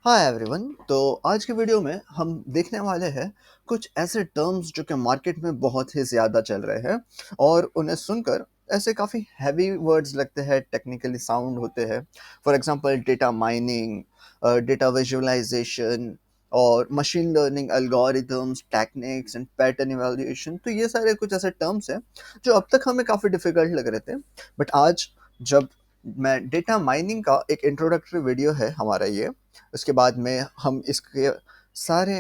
Hi everyone. तो आज के वीडियो में हम देखने वाले हैं कुछ ऐसे टर्म्स जो कि मार्केट में बहुत ही ज़्यादा चल रहे हैं और उन्हें सुनकर ऐसे काफ़ी हैवी वर्ड्स लगते हैं, टेक्निकली साउंड होते हैं। For example data mining, data visualization और machine learning algorithms, techniques and pattern evaluation. तो ये सारे कुछ ऐसे टर्म्स हैं जो अब तक हमें काफ़ी डिफिकल्ट लग रहे थे, बट आज जब मैं डेटा माइनिंग का एक इंट्रोडक्टरी वीडियो है हमारा ये, उसके बाद में हम इसके सारे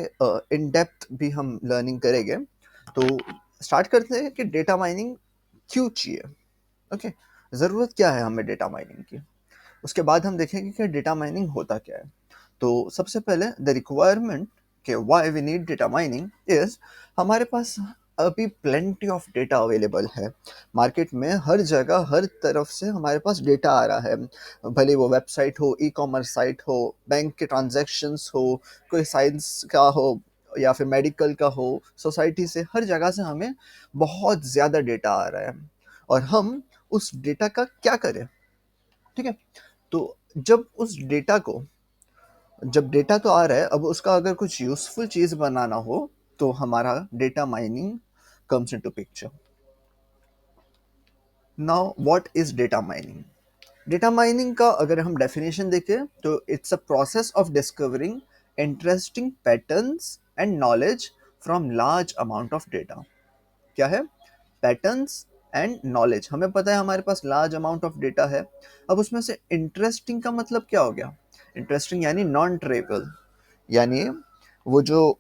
इन डेप्थ भी हम लर्निंग करेंगे। तो स्टार्ट करते हैं कि डेटा माइनिंग क्यों चाहिए। ओके, ज़रूरत क्या है हमें डेटा माइनिंग की। उसके बाद हम देखेंगे कि डेटा माइनिंग होता क्या है। तो सबसे पहले द रिक्वायरमेंट कि why we need data mining is, हमारे पास अभी प्लेंटी ऑफ डेटा अवेलेबल है। मार्केट में हर जगह हर तरफ से हमारे पास डेटा आ रहा है, भले वो वेबसाइट हो, ई कॉमर्स साइट हो, बैंक के ट्रांजैक्शंस हो, कोई साइंस का हो या फिर मेडिकल का हो, सोसाइटी से, हर जगह से हमें बहुत ज़्यादा डेटा आ रहा है और हम उस डेटा का क्या करें। ठीक है, तो जब डेटा तो आ रहा है, अब उसका अगर कुछ यूजफुल चीज बनाना हो तो हमारा data mining comes into picture. Now what is data mining? Data mining का अगर हम डेफिनेशन देखें तो it's a process of discovering interesting patterns and knowledge from large amount of data. क्या है? Patterns and knowledge. हमें पता है हमारे पास लार्ज अमाउंट ऑफ डेटा है। अब उसमें से इंटरेस्टिंग का मतलब क्या हो गया? इंटरेस्टिंग यानी नॉन ट्रेबल, यानी वो जो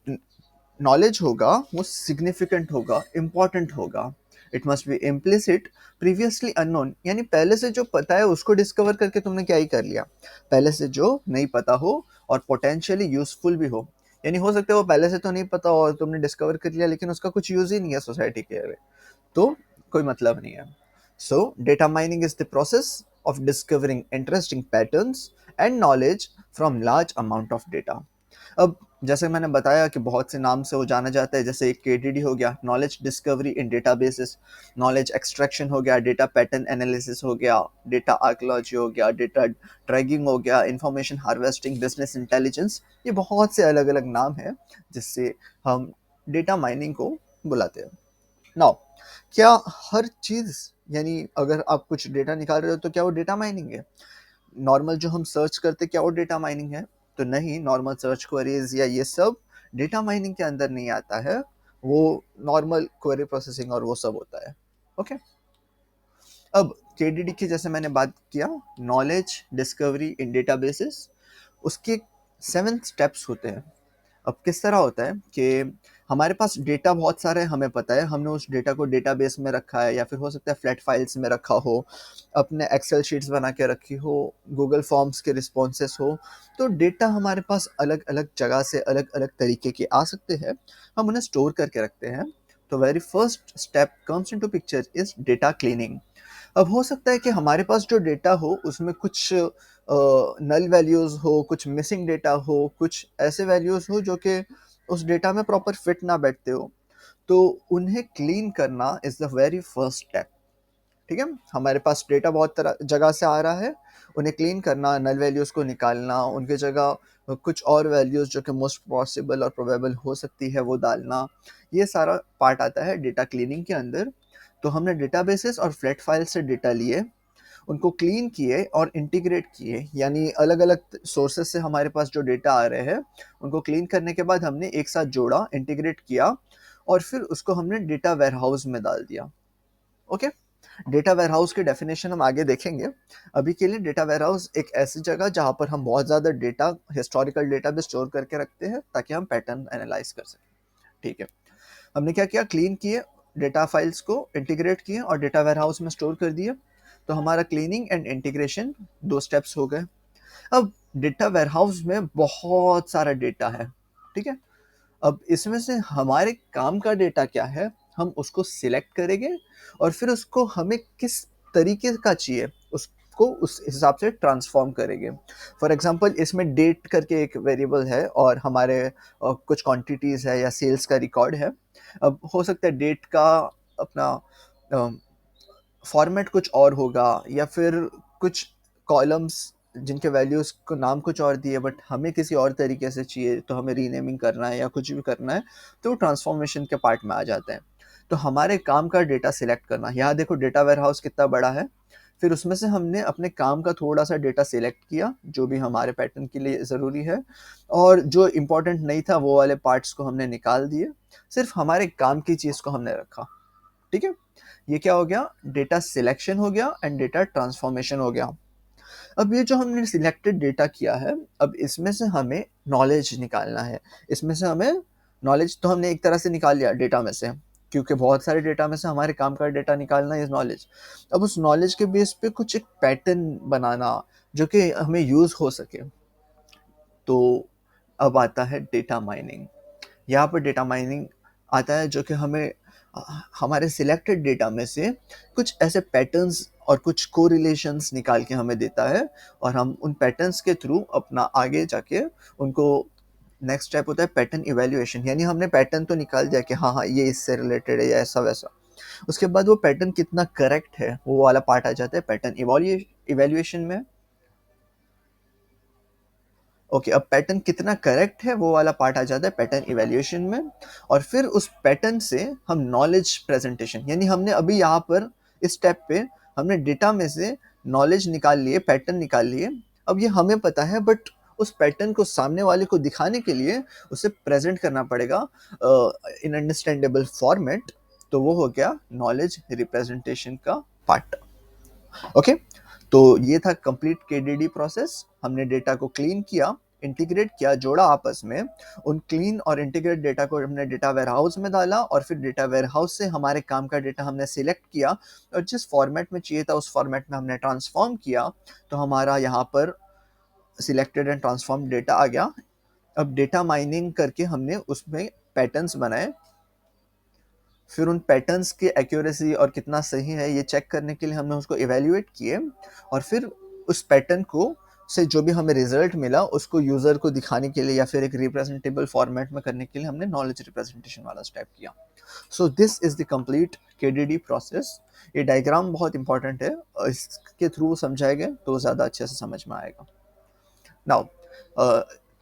नॉलेज होगा वो सिग्निफिकेंट होगा, इम्पॉर्टेंट होगा। It must be implicit, previously unknown, यानी पहले से जो पता है उसको डिस्कवर करके तुमने क्या ही कर लिया। पहले से जो नहीं पता हो और पोटेंशियली यूजफुल भी हो, यानी हो सकता है वो पहले से तो नहीं पता और तुमने डिस्कवर कर लिया लेकिन उसका कुछ यूज ही नहीं है सोसाइटी के लिए, तो कोई मतलब नहीं है। सो data mining is the process of discovering interesting patterns and knowledge from large amount of data. अब जैसे मैंने बताया कि बहुत से नाम से वो जाना जाता है, जैसे एक केडीडी हो गया, नॉलेज डिस्कवरी इन डेटाबेसेस, नॉलेज एक्सट्रैक्शन हो गया, डेटा पैटर्न एनालिसिस हो गया, डेटा आर्कियोलॉजी हो गया, डेटा ट्रैकिंग हो गया, इंफॉर्मेशन हार्वेस्टिंग, बिजनेस इंटेलिजेंस। ये बहुत से अलग अलग नाम है जिससे हम डेटा माइनिंग को बुलाते हैं। नाउ, क्या हर चीज, यानी अगर आप कुछ डेटा निकाल रहे हो तो क्या वो डेटा माइनिंग है? नॉर्मल जो हम सर्च करते, क्या वो डेटा माइनिंग है? तो नहीं, नॉर्मल सर्च क्वेरीज या ये सब डेटा माइनिंग के अंदर नहीं आता है। वो नॉर्मल क्वेरी प्रोसेसिंग और वो सब होता है। ओके, अब केडीडी की जैसे मैंने बात किया, नॉलेज डिस्कवरी इन डेटाबेसेस, उसके 7 स्टेप्स होते हैं। अब किस तरह होता है कि हमारे पास डेटा बहुत सारा है, हमें पता है, हमने उस डेटा को डेटाबेस में रखा है या फिर हो सकता है फ्लैट फाइल्स में रखा हो, अपने एक्सेल शीट्स बना के रखी हो, गूगल फॉर्म्स के रिस्पॉन्सेस हो। तो डेटा हमारे पास अलग अलग जगह से अलग अलग तरीके के आ सकते हैं, हम उन्हें स्टोर करके रखते हैं। तो very first step comes into picture is data cleaning. अब हो सकता है कि हमारे पास जो डेटा हो उसमें कुछ नल वैल्यूज हो, कुछ मिसिंग डेटा हो, कुछ ऐसे वैल्यूज हो जो कि उस डेटा में प्रॉपर फिट ना बैठते हो। तो उन्हें क्लीन करना is the very first step. ठीक है, हमारे पास डेटा बहुत तरह जगह से आ रहा है, उन्हें क्लीन करना, नल वैल्यूज को निकालना, उनके जगह कुछ और वैल्यूज जो कि मोस्ट पॉसिबल और प्रोबेबल हो सकती है वो डालना, ये सारा पार्ट आता है डेटा क्लीनिंग के अंदर। तो हमने डेटाबेसेस और फ्लैट फाइल से डेटा लिए, उनको क्लीन किए और इंटीग्रेट किए, यानी अलग अलग सोर्सेस से हमारे पास जो डेटा आ रहे हैं उनको क्लीन करने के बाद हमने एक साथ जोड़ा, इंटीग्रेट किया और फिर उसको हमने डेटा वेयरहाउस में डाल दिया। ओके, डेटा वेयरहाउस की डेफिनेशन हम आगे देखेंगे। अभी के लिए डेटा वेयरहाउस एक ऐसी जगह जहां पर हम बहुत ज़्यादा डेटा, हिस्टोरिकल डेटा भी स्टोर करके रखते हैं ताकि हम पैटर्न एनालाइज कर सकें। ठीक है, हमने क्या किया, क्लीन किए, डेटा फाइल्स को इंटीग्रेट किए और डेटा वेयरहाउस में स्टोर कर दिए। तो हमारा क्लीनिंग एंड इंटीग्रेशन 2 स्टेप्स हो गए। अब डेटा वेयरहाउस में बहुत सारा डेटा है। ठीक है, अब इसमें से हमारे काम का डेटा क्या है, हम उसको सिलेक्ट करेंगे और फिर उसको हमें किस तरीके का चाहिए उसको उस हिसाब से ट्रांसफॉर्म करेंगे। फॉर एग्जांपल, इसमें डेट करके एक वेरिएबल है और हमारे कुछ क्वांटिटीज है या सेल्स का रिकॉर्ड है। अब हो सकता है डेट का अपना फॉर्मेट कुछ और होगा या फिर कुछ कॉलम्स जिनके वैल्यूज़ को नाम कुछ और दिए बट हमें किसी और तरीके से चाहिए, तो हमें रीनेमिंग करना है या कुछ भी करना है, तो वो ट्रांसफॉर्मेशन के पार्ट में आ जाते हैं। तो हमारे काम का डेटा सिलेक्ट करना, यहाँ देखो डेटा वेयरहाउस कितना बड़ा है, फिर उसमें से हमने अपने काम का थोड़ा-सा डेटा सिलेक्ट किया, जो भी हमारे पैटर्न के लिए ज़रूरी है, और जो इम्पोर्टेंट नहीं था वो वाले पार्ट्स को हमने निकाल दिए, सिर्फ़ हमारे काम की चीज़ को हमने रखा, ठीक है? ये क्या हो गया? डेटा सिलेक्शन हो गया एंड डेटा ट्रांसफॉर्मेशन हो गया। अब ये जो हमने सिलेक्टेड डेटा किया है, अब इसमें से हमें नॉलेज निकालना है। इसमें से हमें नॉलेज तो हमने एक तरह से निकाल लिया डेटा में से, क्योंकि बहुत सारे डेटा में से हमारे काम का डेटा निकालना इज़ नॉलेज। अब उस नॉलेज के बेस पे कुछ एक पैटर्न बनाना, जो कि हमें यूज़ हो सके। तो अब आता है डेटा माइनिंग। यहाँ पर डेटा माइनिंग आता है जो कि हमें हमारे सिलेक्टेड डेटा में से कुछ ऐसे पैटर्न्स और कुछ कोरिलेशंस निकाल के हमें देता है, और हम उन पैटर्न्स के थ्रू अपना आगे जाके उनको, नेक्स्ट स्टेप होता है पैटर्न इवैल्यूएशन। यानी हमने पैटर्न तो निकाल दिया कि हाँ हाँ ये इससे रिलेटेड है या ऐसा वैसा, उसके बाद वो पैटर्न कितना करेक्ट है वो वाला पार्ट आ जाता है पैटर्न इवैल्यूएशन में। ओके, अब पैटर्न कितना करेक्ट है वो वाला पार्ट आ जाता है पैटर्न इवैल्यूएशन में। और फिर उस पैटर्न से हम नॉलेज प्रेजेंटेशन, यानी हमने अभी यहाँ पर इस स्टेप पे हमने डेटा में से नॉलेज निकाल लिए, पैटर्न निकाल लिए। अब ये हमें पता है बट उस पैटर्न को सामने वाले को दिखाने के लिए उसे प्रेजेंट करना पड़ेगा इन अंडरस्टैंडेबल फॉर्मेट। तो वो हो गया नॉलेज रिप्रेजेंटेशन का पार्ट। ओके, तो ये था कंप्लीट केडीडी प्रोसेस। हमने डेटा को क्लीन किया, इंटीग्रेट किया, जोड़ा आपस में। उन क्लीन और इंटीग्रेट डेटा को हमने डेटा वेयरहाउस में डाला, और फिर डेटा वेयरहाउस से हमारे काम का डेटा हमने सिलेक्ट किया, और जिस फॉर्मेट में चाहिए था उस फॉर्मेट में हमने ट्रांसफॉर्म किया। तो हमारा यहाँ पर सिलेक्टेड एंड ट्रांसफॉर्म डेटा आ गया। अब डेटा माइनिंग करके हमने उसमें पैटर्न्स बनाए, फिर उन पैटर्न्स की एक्यूरेसी और कितना सही है ये चेक करने के लिए हमने उसको इवैल्यूएट किए, और फिर उस पैटर्न को से जो भी हमें रिजल्ट मिला उसको यूजर को दिखाने के लिए या फिर एक रिप्रेजेंटेबल फॉर्मेट में करने के लिए हमने नॉलेज रिप्रेजेंटेशन वाला स्टेप किया। So this is the complete KDD process. ये डायग्राम बहुत इंपॉर्टेंट है, इसके थ्रू समझाएंगे तो ज़्यादा अच्छे से समझ में आएगा। नाउ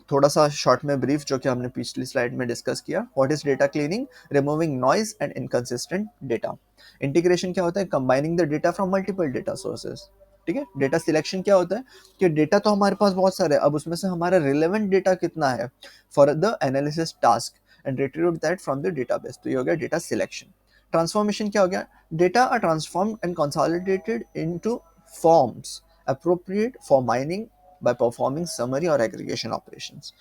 थोड़ा सा शॉर्ट में ब्रीफ जो कि हमने पिछली स्लाइड में डिस्कस किया। What is data cleaning? Removing noise and inconsistent data. Integration क्या होता है? Combining the data from multiple data sources. ठीक है। डेटा सिलेक्शन क्या होता है कि डेटा तो हमारे पास बहुत सारे, अब उसमें से हमारा रिलेवेंट डेटा कितना है for the analysis task and retrieve that from the database. तो ये हो गया डेटा सिलेक्शन। ट्रांसफॉर्मेशन क्या हो गया? Data are transformed and consolidated into forms appropriate for mining by performing summary और एग्रीगेशन ऑपरेशंस।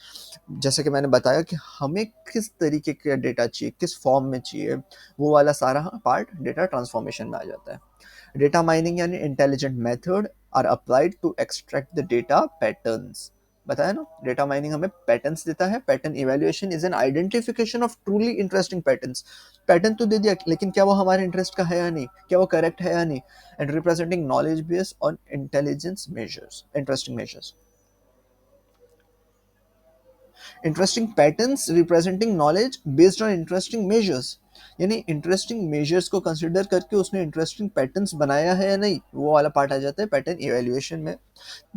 जैसे कि मैंने बताया कि हमें किस तरीके का डेटा चाहिए, किस फॉर्म में चाहिए, वो वाला सारा पार्ट डेटा ट्रांसफॉर्मेशन में आ जाता है। डेटा माइनिंग यानी intelligent method are applied to extract the data patterns. बताया ना, डेटा माइनिंग हमें पैटर्न्स देता है। Pattern evaluation is an identification of truly interesting patterns. Pattern तो दे दिया लेकिन क्या वो हमारे इंटरेस्ट का है या नहीं, क्या वो करेक्ट है या नहीं, and representing knowledge based on intelligence measures, interesting measures. Interesting patterns representing knowledge based on interesting measures, यानी इंटरेस्टिंग मेजर्स को कंसिडर करके उसने इंटरेस्टिंग पैटर्न्स बनाया है या नहीं, वो वाला पार्ट आ जाता है पैटर्न इवैल्यूएशन में।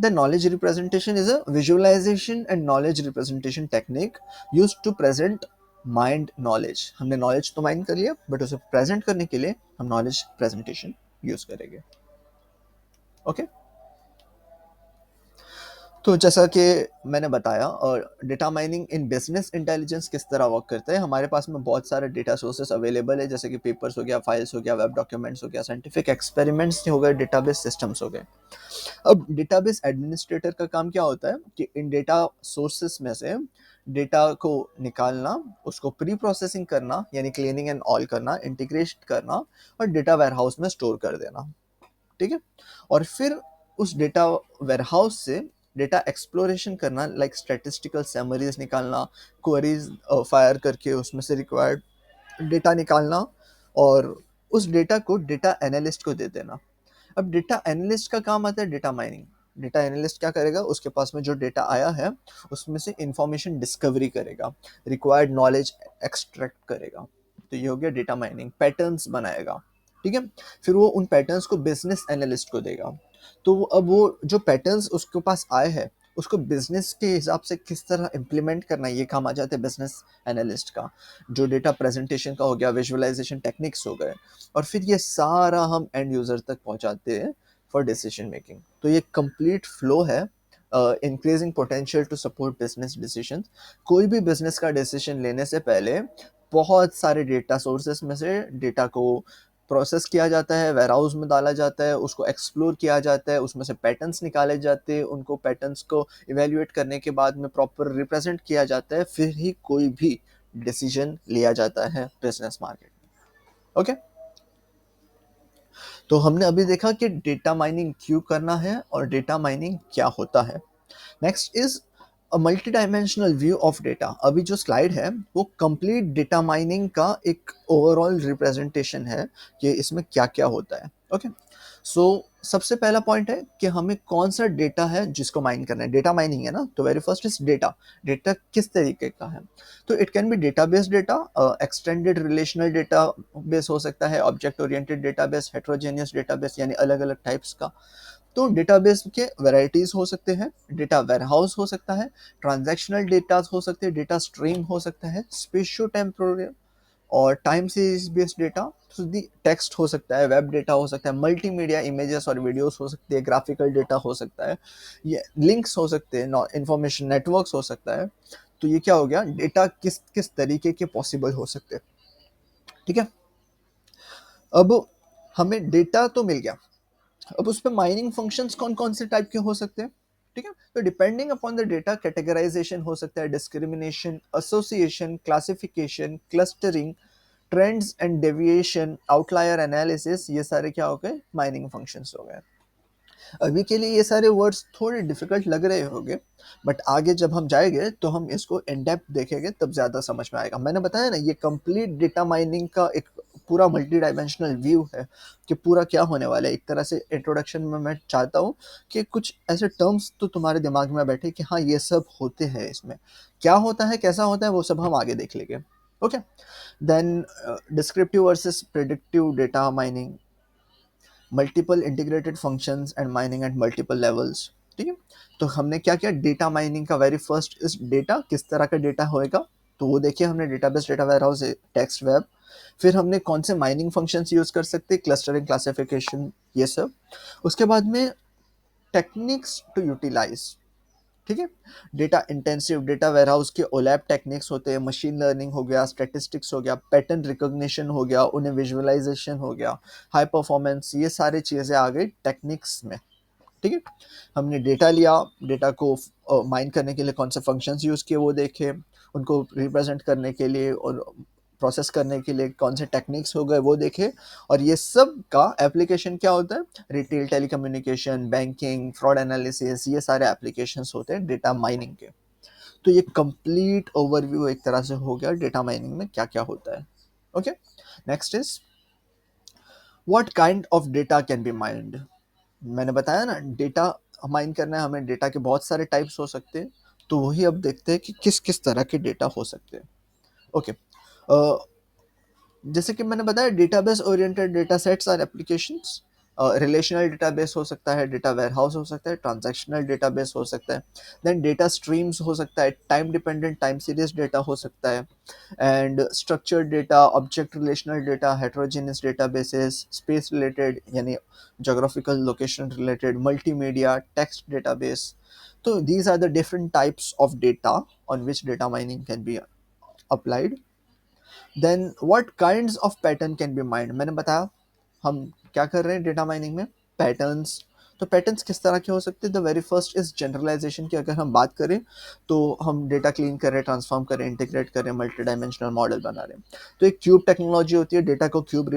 The knowledge representation is a visualisation and knowledge representation technique used to present mined knowledge. हमने नॉलेज तो माइंड कर लिया बट उसे प्रेजेंट करने के लिए हम नॉलेज प्रेजेंटेशन यूज करेंगे। Okay okay? तो जैसा कि मैंने बताया, और data mining in business intelligence किस तरह वर्क करता है। हमारे पास में बहुत सारे डेटा सोर्सेस अवेलेबल है, जैसे कि पेपर्स हो गया, फाइल्स हो गया, वेब डॉक्यूमेंट्स हो गया, साइंटिफिक एक्सपेरिमेंट्स हो गए, डेटाबेस सिस्टम्स हो गए। अब डेटाबेस एडमिनिस्ट्रेटर का काम क्या होता है कि इन डेटा सोर्सेस में से डेटा को निकालना, उसको प्री प्रोसेसिंग करना यानी क्लीनिंग एंड ऑल करना, इंटीग्रेट करना, और डेटा वेयरहाउस में स्टोर कर देना। ठीक है। और फिर उस डेटा वेयरहाउस से डेटा एक्सप्लोरेशन करना, लाइक स्टैटिस्टिकल समरीज निकालना, क्वेरीज फायर करके उसमें से रिक्वायर्ड डेटा निकालना, और उस डेटा को डेटा एनालिस्ट को दे देना। अब डेटा एनालिस्ट का काम आता है डेटा माइनिंग। डेटा एनालिस्ट क्या करेगा? उसके पास में जो डेटा आया है उसमें से इंफॉर्मेशन डिस्कवरी करेगा, रिक्वायर्ड नॉलेज एक्सट्रैक्ट करेगा। तो ये हो गया डेटा माइनिंग। पैटर्न्स बनाएगा, ठीक है। फिर वो उन पैटर्न्स को बिजनेस एनालिस्ट को देगा। तो अब वो जो पैटर्न्स उसके पास आए हैं, उसको बिजनेस के हिसाब से किस तरह इम्प्लीमेंट करना है, ये काम आ जाते हैं बिजनेस एनालिस्ट का। जो डेटा प्रेजेंटेशन का हो गया, विजुअलाइजेशन टेक्निक्स हो गए, और फिर ये सारा हम एंड यूजर तक पहुंचाते हैं फॉर डिसीजन मेकिंग। तो ये कंप्लीट फ्लो है, increasing potential to support business decision. कोई भी बिजनेस का डिसीजन लेने से पहले बहुत सारे डेटा सोर्सेस में से डेटा को प्रोसेस किया जाता है, वेयरहाउस में डाला जाता है, उसको एक्सप्लोर किया जाता है, उसमें से पैटर्न्स निकाले जाते हैं, उनको पैटर्न्स को इवेल्युएट करने के बाद में प्रॉपर रिप्रेजेंट किया जाता है, फिर ही कोई भी डिसीजन लिया जाता है बिजनेस मार्केट में। ओके, तो हमने अभी देखा कि डेटा माइनिंग क्यों करना है और डेटा माइनिंग क्या होता है। Next is a multi dimensional view of data. अभी जो स्लाइड है वो कंप्लीट डेटा माइनिंग का एक ओवरऑल रिप्रेजेंटेशन है कि इसमें क्या क्या होता है। ओके, सो सबसे पहला पॉइंट है कि हमें कौन सा डेटा है जिसको माइन करना है। डेटा माइनिंग है ना, तो very first is data. Data किस तरीके का है? तो it can be database data, extended relational data base हो सकता है, object oriented database, heterogeneous database यानी अलग अलग टाइप्स का। तो डेटाबेस के वैरायटीज हो सकते हैं, डेटा वेयरहाउस हो सकता है, ट्रांजैक्शनल डेटा हो सकते हैं, डेटा स्ट्रीम हो सकता है, स्पेशियो टेम्पोरल और टाइम सीरीज बेस्ड डेटा, तो टेक्स्ट हो सकता है, वेब डेटा हो सकता है, मल्टीमीडिया इमेजेस और वीडियोस हो सकते हैं, ग्राफिकल डेटा हो सकता है, ये लिंक्स हो सकते हैं, इंफॉर्मेशन नेटवर्क्स हो सकता है। तो ये क्या हो गया, डेटा किस किस तरीके के पॉसिबल हो सकते हैं। ठीक है, अब हमें डेटा तो मिल गया, अब उस पे माइनिंग फंक्शंस कौन कौन से टाइप के हो सकते हैं। ठीक है, तो depending upon the data categorisation हो सकता है, discrimination, association, classification, clustering, trends and deviation, outlier analysis, ये सारे क्या हो गए, माइनिंग फंक्शंस हो गए। अभी के लिए ये सारे वर्ड्स थोड़े डिफिकल्ट लग रहे होंगे, बट आगे जब हम जाएंगे तो हम इसको इन डेप्थ देखेंगे तब ज़्यादा समझ में आएगा। मैंने बताया ना, ये कंप्लीट डेटा माइनिंग का एक पूरा मल्टी डायमेंशनल व्यू है कि पूरा क्या होने वाला है। एक तरह से इंट्रोडक्शन में मैं चाहता हूँ कि कुछ ऐसे टर्म्स तो तुम्हारे दिमाग में बैठे कि हाँ ये सब होते हैं, इसमें क्या होता है, कैसा होता है, वो सब हम आगे देख लेंगे। Okay, then descriptive versus predictive data mining, multiple integrated functions and mining at multiple levels. ठीक है, तो हमने क्या किया, डेटा माइनिंग का वेरी फर्स्ट इस डेटा किस तरह का डेटा होएगा, तो वो देखिए हमने database, data warehouse, text, web. फिर हमने कौन से माइनिंग फंक्शंस यूज कर सकते हैं, क्लस्टरिंग, क्लासिफिकेशन, ये सब। उसके बाद में टेक्निक्स टू यूटिलाइज। ठीक है, डेटा इंटेंसिव डेटा वेयरहाउस के ओलैप टेक्निक्स होते हैं, मशीन लर्निंग हो गया, स्टैटिस्टिक्स हो गया, पैटर्न रिकॉग्निशन हो गया, उन्हें विजुअलाइजेशन हो गया, हाई परफॉर्मेंस, ये सारी चीज़ें आ गई टेक्निक्स में। ठीक है, हमने डेटा लिया, डेटा को माइन करने के लिए कौन से फंक्शंस यूज़ किए वो देखे, उनको रिप्रेजेंट करने के लिए और प्रोसेस करने के लिए कौन से टेक्निक्स हो गए वो देखे। और ये सब का एप्लीकेशन क्या होता है, retail, telecommunication, banking, fraud analysis, ये सारे एप्लीकेशंस होते हैं डेटा माइनिंग के। तो ये कंप्लीट ओवरव्यू एक तरह से हो गया डेटा माइनिंग में क्या क्या होता है। Okay, next is what kind of data can be mined. मैंने बताया ना, डेटा माइन करना है हमें, डेटा के बहुत सारे टाइप्स हो सकते हैं। तो वही अब देखते हैं कि किस किस तरह के डेटा हो सकते हैं। ओके, जैसे कि मैंने बताया, डेटाबेस ओरिएंटेड डेटा सेट्स और एप्लीकेशंस, रिलेशनल डेटाबेस हो सकता है, डेटा वेयरहाउस हो सकता है, ट्रांजैक्शनल डेटाबेस हो सकता है, देन डेटा स्ट्रीम्स हो सकता है, time dependent, time series data हो सकता है, and structured data, object relational data, heterogeneous databases, space related यानी geographical location related, multimedia, text database. तो these are the different types of data on which data mining can be applied. Then what kinds of pattern can be mined. मैंने बताया हम क्या कर रहे हैं data mining में, पैटर्न्स। तो पैटर्न्स किस तरह के हो सकते हैं, the very first is generalisation की अगर हम बात करें, तो हम डेटा क्लीन कर रहे हैं, ट्रांसफॉर्म कर रहे हैं, इंटीग्रेट कर रहे हैं, मल्टी डायमेंशनल मॉडल बना रहे हैं। तो एक क्यूब टेक्नोलॉजी होती है, डेटा को क्यूब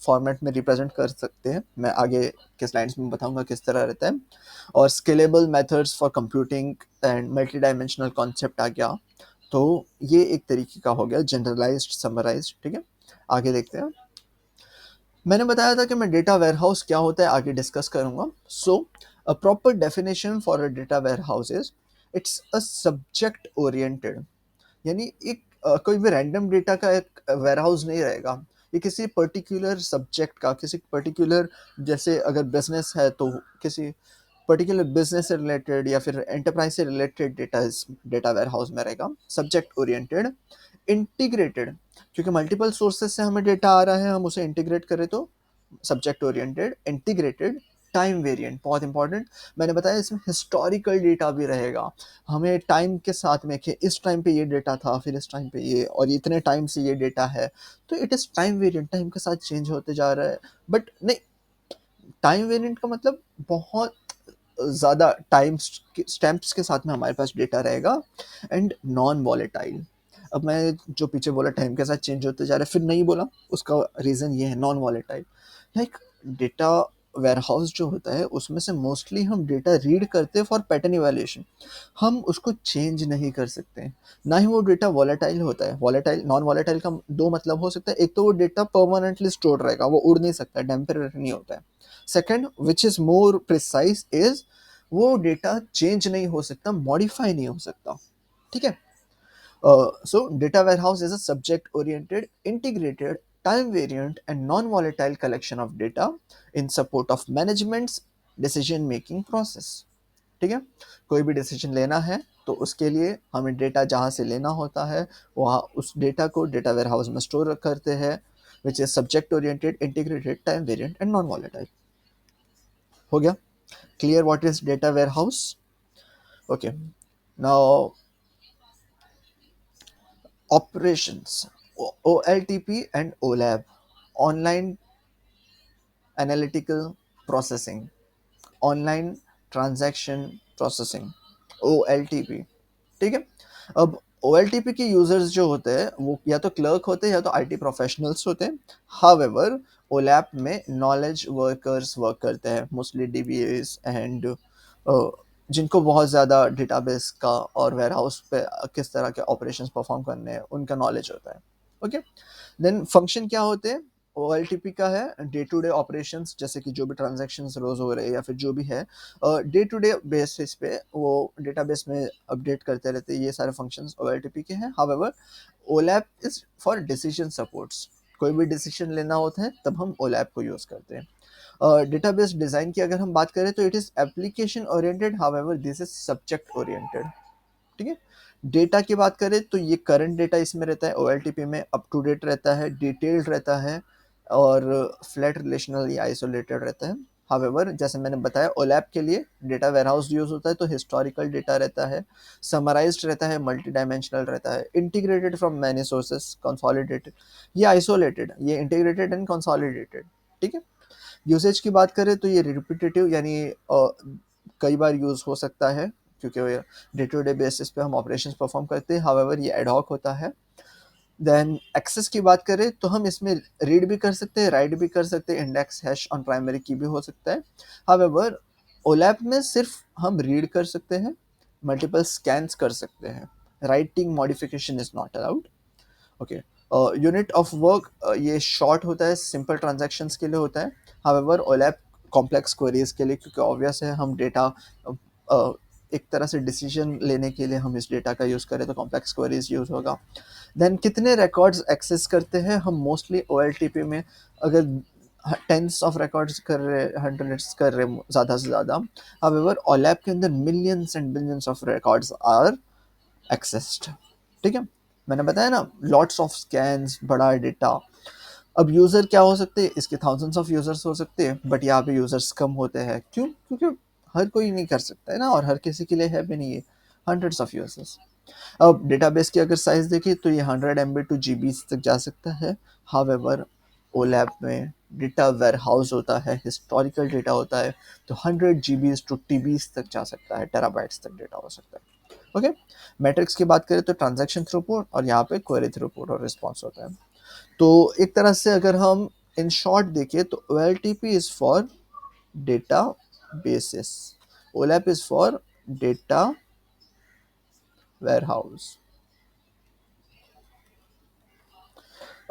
फॉर्मेट में रिप्रेजेंट कर सकते हैं। मैं आगे के स्लाइड्स में बताऊंगा किस तरह रहता है। और scalable methods for computing and multi dimensional concept आ गया। तो ये एक तरीके का हो गया जनरलाइज्ड समराइज्ड। ठीक है, आगे देखते हैं। मैंने बताया था कि मैं डेटा वेयरहाउस क्या होता है आगे डिस्कस करूंगा। So a proper definition for a data warehouse is it's a subject oriented, यानी एक कोई भी रैंडम डेटा का एक वेयरहाउस नहीं रहेगा। ये किसी पर्टिकुलर सब्जेक्ट का, किसी पर्टिकुलर, जैसे अगर बिजनेस है तो किसी पर्टिकुलर बिजनेस से रिलेटेड या फिर एंटरप्राइज से रिलेटेड डेटा इस डेटा वेयर हाउस में रहेगा। सब्जेक्ट ओरिएंटेड, इंटीग्रेटेड, क्योंकि मल्टीपल सोर्सेज से हमें डेटा आ रहा है, हम उसे इंटीग्रेट करें तो subject oriented, integrated, time variant, बहुत इंपॉर्टेंट। मैंने बताया इसमें हिस्टोरिकल डेटा भी रहेगा, हमें टाइम के साथ में कि इस टाइम पे ये डेटा था, फिर इस टाइम पे ये, और इतने टाइम से ये डेटा है, तो it is time variant, time के साथ चेंज होते जा रहा है। बट नहीं, टाइम वेरिएंट का मतलब बहुत ज़्यादा टाइम स्टैम्प्स के साथ में हमारे पास डेटा रहेगा। एंड नॉन वॉलेटाइल, अब मैं जो पीछे बोला टाइम के साथ चेंज होते जा रहा है, फिर नहीं बोला, उसका रीज़न ये है non volatile. Like data warehouse जो होता है उसमें से मोस्टली हम डेटा रीड करते हैं फॉर पैटर्न इवैल्यूएशन, हम उसको चेंज नहीं कर सकते। ना ही वो डेटा वॉलेटाइल होता है। वॉलेटाइल, नॉन वॉलेटाइल का दो मतलब हो सकता है, एक तो वो डेटा परमानेंटली स्टोर रहेगा, वो उड़ नहीं सकता, टेम्पररी नहीं होता है। Second, which is more precise, is वो डेटा चेंज नहीं हो सकता, मॉडिफाई नहीं हो सकता। ठीक है। So data warehouse is a subject oriented, integrated, time variant and non volatile collection of data in support of management's decision making process। ठीक है। कोई भी डिसीजन लेना है तो उसके लिए हमें डेटा जहाँ से लेना होता है वहाँ उस डेटा को डेटा वेयरहाउस में स्टोर करते हैं, which is subject oriented, integrated, time variant and non volatile. हो गया clear what is data warehouse? Okay, now operations, OLTP and OLAP, online analytical processing, online transaction processing, OLTP। ठीक है। अब OLTP के users जो होते हैं वो या तो क्लर्क होते हैं या तो आईटी प्रोफेशनल्स होते हैं। हाउएवर ओलैप में नॉलेज वर्कर्स वर्क करते हैं, मोस्टली डीबीएस एंड जिनको बहुत ज़्यादा डेटाबेस का और वेयरहाउस पे किस तरह के ऑपरेशंस परफॉर्म करने हैं उनका नॉलेज होता है। ओके। देन फंक्शन क्या होते हैं? OLTP का है डे टू डे ऑपरेशंस, जैसे कि जो भी ट्रांजैक्शंस रोज हो रहे हैं या फिर जो भी है डे टू डे बेसिस पे वो डेटाबेस में अपडेट करते रहते हैं, ये सारे फंक्शंस OLTP के हैं। However OLAP is for decision supports, कोई भी डिसीजन लेना होता है तब हम OLAP को यूज करते हैं। डेटाबेस डिजाइन की अगर हम बात करें तो it is application oriented, however this is subject oriented. ठीक है। डेटा की बात करें तो ये करंट डेटा इसमें रहता है, OLTP में अप टू डेट रहता है, डिटेल्ड रहता है और फ्लैट रिलेशनल या आइसोलेटेड रहता है। हाउएवर जैसे मैंने बताया ओलैप के लिए डेटा वेयरहाउस यूज होता है तो हिस्टोरिकल डेटा रहता है, समराइज्ड रहता है, मल्टी डायमेंशनल रहता है, integrated from many sources, consolidated. ये आइसोलेटेड, ये इंटीग्रेटेड एंड कंसोलिडेटेड। ठीक है। यूसेज की बात करें तो ये रिपीटेटिव यानी कई बार यूज हो सकता है क्योंकि डे टू डे बेसिस पे हम ऑपरेशंस परफॉर्म करते हैं। हाउएवर ये एडहॉक होता है। देन एक्सेस की बात करें तो हम इसमें रीड भी कर सकते हैं, राइट भी कर सकते हैं, इंडेक्स हैश ऑन प्राइमरी की भी हो सकता है। हाउएवर ओलैप में सिर्फ हम रीड कर सकते हैं, मल्टीपल स्कैन्स कर सकते हैं, writing modification is not allowed. Okay. Unit of work ये शॉर्ट होता है, सिंपल ट्रांजैक्शंस के लिए होता है। हाउएवर ओलैप कॉम्प्लेक्स क्वेरीज के लिए, क्योंकि ऑब्वियस है हम डेटा एक तरह से डिसीजन लेने के लिए हम इस डेटा का यूज़ करें तो कॉम्प्लेक्स क्वेरीज यूज़ होगा। देन कितने रिकॉर्ड्स एक्सेस करते हैं हम मोस्टली OLTP में, अगर टेंस ऑफ रिकॉर्ड्स कर रहे, हंड्रेड्स कर रहे ज़्यादा से ज़्यादा। हाउएवर ओलैप के अंदर millions and billions of records are accessed. ठीक है। मैंने बताया ना लॉट्स ऑफ स्कैन्स, बड़ा डेटा। अब यूज़र क्या हो सकते हैं, इसके थाउजेंड्स ऑफ यूज़र्स हो सकते हैं, बट यहाँ पे यूज़र्स कम होते हैं। क्यों? क्योंकि हर कोई नहीं कर सकता है ना, और हर किसी के लिए है भी नहीं है हंड्रेड्स ऑफ यूज़र्स। अब डेटाबेस की अगर साइज देखें तो ये 100 MB टू GB तक जा सकता है। हाउएवर ओलैप में डेटा वेयरहाउस होता है, हिस्टोरिकल डेटा होता है, तो 100 GB टू TB तक जा सकता है, टेराबाइट्स तक डेटा हो सकता है। ओके। मैट्रिक्स की बात करें तो ट्रांजैक्शन थ्रूपुट और यहाँ पे क्वेरी थ्रूपुट और रिस्पॉन्स होता है। तो एक तरह से अगर हम इन शॉर्ट देखें तो OLTP is for data basis, OLAP is for data warehouse.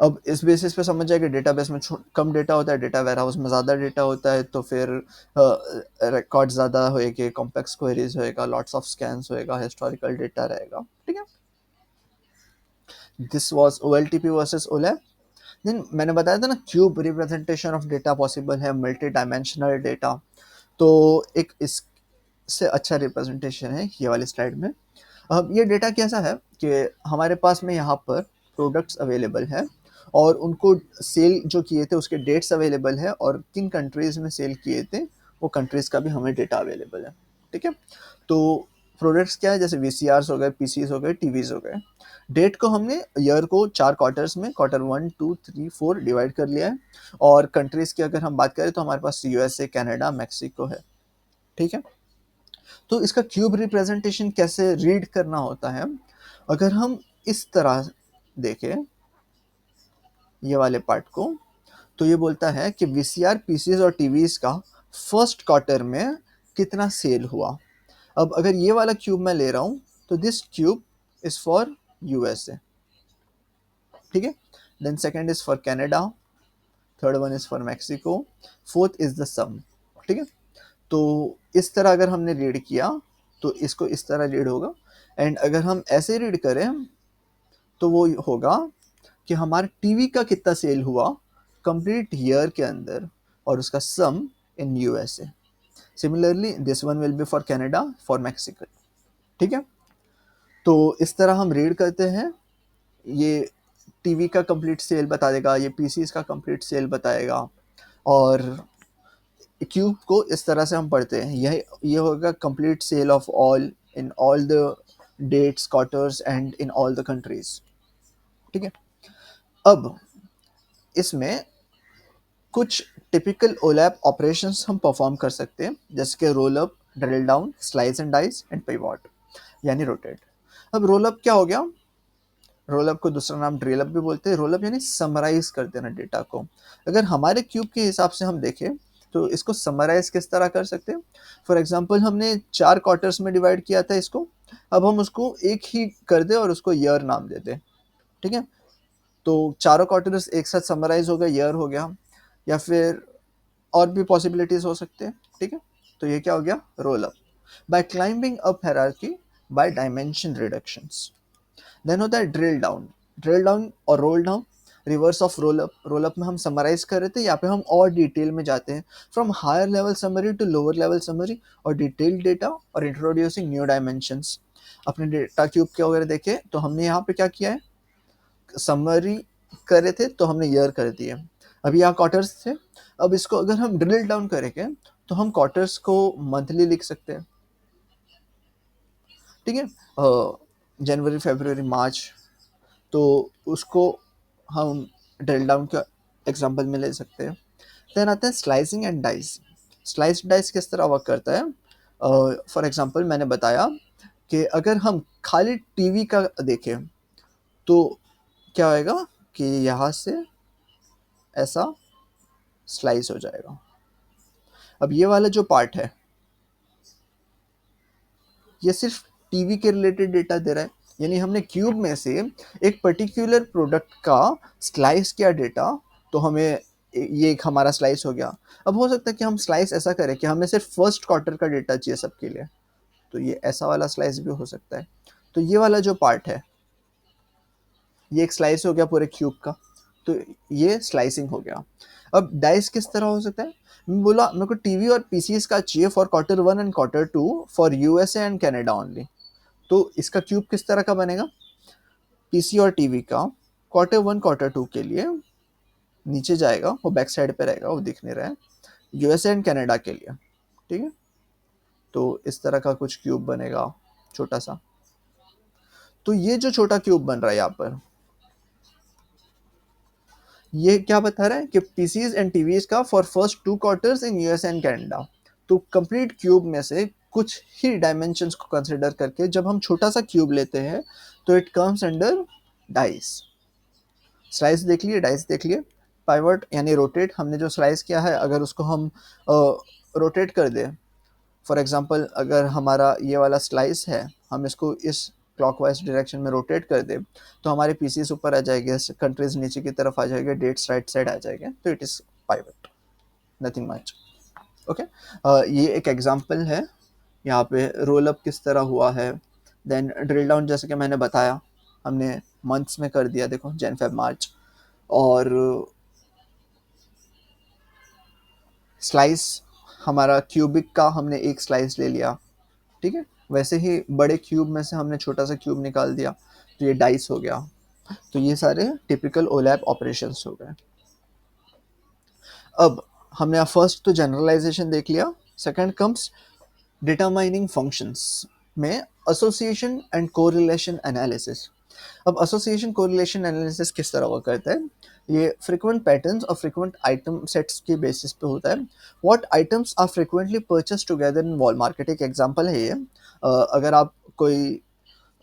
अब इस बेसिस पे समझ जाए कि डेटाबेस में कम डेटा होता है, डेटा वेयरहाउस में ज़्यादा डेटा होता है, तो फिर रिकॉर्ड ज़्यादा होएगा, कॉम्प्लेक्स क्वेरीज होएगा, लॉट्स ऑफ स्कैन्स होएगा, हिस्टोरिकल डेटा रहेगा। ठीक है। This was OLTP versus OLAP। Then मैंने बताया था ना cube representation of data possible है, मल्टी डायमेंशनल डेटा। तो एक इससे अच्छा रिप्रेजेंटेशन है ये वाली स्लाइड में। अब ये डेटा कैसा है कि हमारे पास में यहाँ पर प्रोडक्ट्स अवेलेबल है और उनको सेल जो किए थे उसके डेट्स अवेलेबल है और किन कंट्रीज में सेल किए थे वो कंट्रीज का भी हमें डेटा अवेलेबल है। ठीक है, तो प्रोडक्ट्स क्या है, जैसे वीसीआरस हो गए, पीसीस हो गए, टीवीज हो गए। डेट को हमने ईयर को 4 क्वार्टर्स में क्वार्टर 1 2 3 4 डिवाइड कर लिया है। और कंट्रीज की अगर हम बात करें तो हमारे पास यूएसए, कनाडा, मेक्सिको है। ठीक है, तो इसका क्यूब रिप्रेजेंटेशन कैसे रीड करना होता है, अगर हम इस तरह देखें ये वाले पार्ट को, तो ये बोलता है कि वीसीआर, पीसीस और टीवीज का फर्स्ट क्वार्टर में कितना सेल हुआ। अब अगर ये वाला क्यूब मैं ले रहा हूँ तो this cube is for USA. ठीक है, then second is for Canada, third one is for Mexico, fourth is the sum. ठीक है, तो इस तरह अगर हमने रीड किया तो इसको इस तरह रीड होगा। एंड अगर हम ऐसे रीड करें तो वो होगा कि हमारे टीवी का कितना सेल हुआ कंप्लीट ईयर के अंदर और उसका sum in USA. Similarly this one will be for Canada, for Mexico. ठीक है, तो इस तरह हम रीड करते हैं। ये टीवी का कंप्लीट सेल बता देगा, ये पीसीस का कंप्लीट सेल बताएगा। और क्यूब को इस तरह से हम पढ़ते हैं, ये होगा complete sale of all in all the dates, quarters and in all the countries. ठीक है, अब इसमें कुछ टिपिकल ओलैप ऑपरेशंस हम परफॉर्म कर सकते हैं, जैसे कि roll up, drill down, slice and dice and pivot, यानी रोटेट। अब रोल अप क्या हो गया, रोल अप को दूसरा नाम ड्रिल अप भी बोलते हैं। रोल अप यानी समराइज कर देना डेटा को। अगर हमारे क्यूब के हिसाब से हम देखें तो इसको समराइज किस तरह कर सकते हैं। फॉर एग्जांपल हमने 4 क्वार्टर्स में डिवाइड किया था इसको, अब हम उसको एक ही कर दे और उसको ईयर नाम दे दे। ठीक है, तो चारों क्वार्टर्स एक साथ समराइज हो गया, ईयर हो गया, या फिर और भी पॉसिबिलिटीज हो सकते हैं। ठीक है, तो ये क्या हो गया, roll up by climbing up hierarchy by dimension reductions. Then होता है ड्रिल डाउन। ड्रिल डाउन और roll down, reverse of roll up. Roll up में हम समराइज कर रहे थे, यहाँ पे हम और डिटेल में जाते हैं, from higher level summary to lower level summary और डिटेल्ड डेटा और इंट्रोड्यूसिंग न्यू डायमेंशंस। अपने डेटा क्यूब के वगैरह देखे तो हमने यहाँ पे क्या किया है, समरी कर रहे थे तो हमने ईयर कर दिए। अभी यहाँ क्वार्टर्स थे, अब इसको अगर हम ड्रिल डाउन करेंगे तो हम क्वार्टर्स को मंथली लिख सकते हैं। ठीक है, जनवरी, फरवरी, मार्च, तो उसको हम ड्रिल डाउन का एग्जांपल में ले सकते हैं। देन आता है slicing and dice. Slice dice किस तरह वर्क करता है, फॉर एग्जांपल मैंने बताया कि अगर हम खाली टीवी का देखें तो क्या होएगा कि यहाँ से ऐसा स्लाइस हो जाएगा। अब ये वाला जो पार्ट है ये सिर्फ टीवी के रिलेटेड डेटा दे रहा है, यानी हमने क्यूब में से एक पर्टिकुलर प्रोडक्ट का स्लाइस किया डेटा, तो हमें ये एक हमारा स्लाइस हो गया। अब हो सकता है कि हम स्लाइस ऐसा करें कि हमें सिर्फ फर्स्ट क्वार्टर का डेटा चाहिए सबके लिए, तो ये ऐसा वाला स्लाइस भी हो सकता है। तो ये वाला जो पार्ट है ये एक स्लाइस हो गया पूरे क्यूब का, तो ये स्लाइसिंग हो गया। अब डाइस किस तरह हो सकता है, मैं बोला मेरे को टीवी और पीसीस का चाहिए for quarter 1 and quarter 2 for USA and Canada only. तो इसका क्यूब किस तरह का बनेगा, पीसी और टीवी का क्वार्टर 1 क्वार्टर 2 के लिए नीचे जाएगा, वो बैक साइड पे रहेगा, वो दिख नहीं रहा है, यूएसए एंड कनाडा के लिए। ठीक है, तो इस तरह का कुछ क्यूब बनेगा छोटा सा। तो ये जो छोटा क्यूब बन रहा है यहाँ पर, ये क्या बता रहा है कि पीसीज एंड टीवीज का for first 2 quarters in US and Canada. तो कंप्लीट क्यूब में से कुछ ही डायमेंशंस को कंसिडर करके जब हम छोटा सा क्यूब लेते हैं तो it comes under dice. Slice देख लिए, डाइस देख लिए। पाइवट यानी रोटेट, हमने जो स्लाइस किया है अगर उसको हम रोटेट कर दें, फॉर एग्जांपल अगर हमारा ये वाला स्लाइस है, हम इसको इस क्लॉकवाइज डायरेक्शन में रोटेट कर दे तो हमारे पीसीस ऊपर आ जाएंगे, कंट्रीज नीचे की तरफ आ जाएंगे, डेट्स राइट साइड आ जाएंगे, तो it is pivot, nothing much. Okay, ये एक एग्जांपल है यहाँ पे रोल अप किस तरह हुआ है। देन ड्रिल डाउन जैसे कि मैंने बताया हमने मंथ्स में कर दिया, देखो जैन फेब मार्च। और स्लाइस, हमारा क्यूबिक का हमने एक स्लाइस ले लिया, ठीक है, वैसे ही बड़े क्यूब में से हमने छोटा सा क्यूब निकाल दिया, तो ये डाइस हो गया। तो ये सारे टिपिकल ओलैप ऑपरेशंस हो गए। अब हमने फर्स्ट तो जनरलाइजेशन देख लिया, second comes data mining functions में एसोसिएशन एंड कोरिलेशन एनालिसिस। अब एसोसिएशन कोरिलेशन एनालिसिस किस तरह वर्क करता है, ये फ्रीक्वेंट पैटर्न्स और फ्रीक्वेंट आइटम सेट्स के बेसिस पे होता है। What items are frequently purchase together in wall market, एक एग्जांपल है ये। अगर आप कोई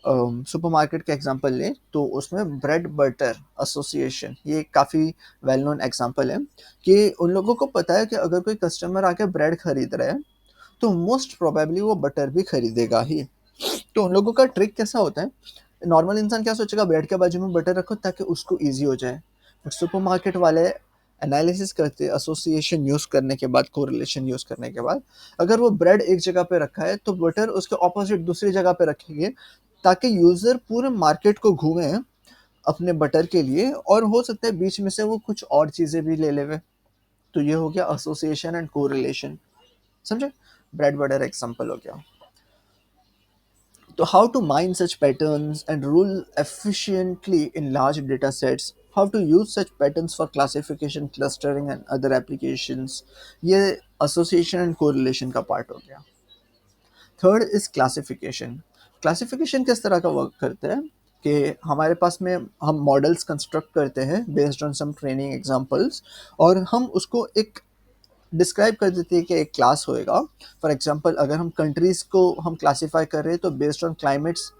सुपरमार्केट का एग्जांपल लें तो उसमें ब्रेड बटर एसोसिएशन ये काफ़ी वेल नोन एग्जांपल है कि उन लोगों को पता है कि अगर कोई कस्टमर आके ब्रेड खरीद रहा है तो मोस्ट प्रोबेबली वो बटर भी खरीदेगा ही। तो उन लोगों का ट्रिक कैसा होता है, नॉर्मल इंसान क्या सोचेगा, ब्रेड के बाजू में बटर रखो ताकि उसको ईजी हो जाए, बट सुपरमार्केट वाले एनालिसिस करते हैं एसोसिएशन यूज़ करने के बाद, कोरिलेशन यूज़ करने के बाद, अगर वो ब्रेड एक जगह पे रखा है तो बटर उसके ऑपोजिट दूसरी जगह पे रखेंगे ताकि यूज़र पूरे मार्केट को घूमे अपने बटर के लिए, और हो सकता है बीच में से वो कुछ और चीज़ें भी ले लेवे। तो ये हो गया एसोसिएशन एंड कोरिलेशन, समझे, ब्रेड बटर एग्जांपल हो गया। So how to mine such patterns and rule efficiently in large data sets, how to use such patterns for classification, clustering and other applications, ये association and correlation का part हो गया। Third is classification. Classification किस तरह का work करता है कि हमारे पास में हम मॉडल्स कंस्ट्रक्ट करते हैं based on some training examples, और हम उसको एक डिस्क्राइब कर देते हैं कि एक क्लास होएगा। फॉर एग्जांपल अगर हम कंट्रीज़ को हम क्लासीफाई कर रहे हैं तो बेस्ड ऑन क्लाइमेट्स,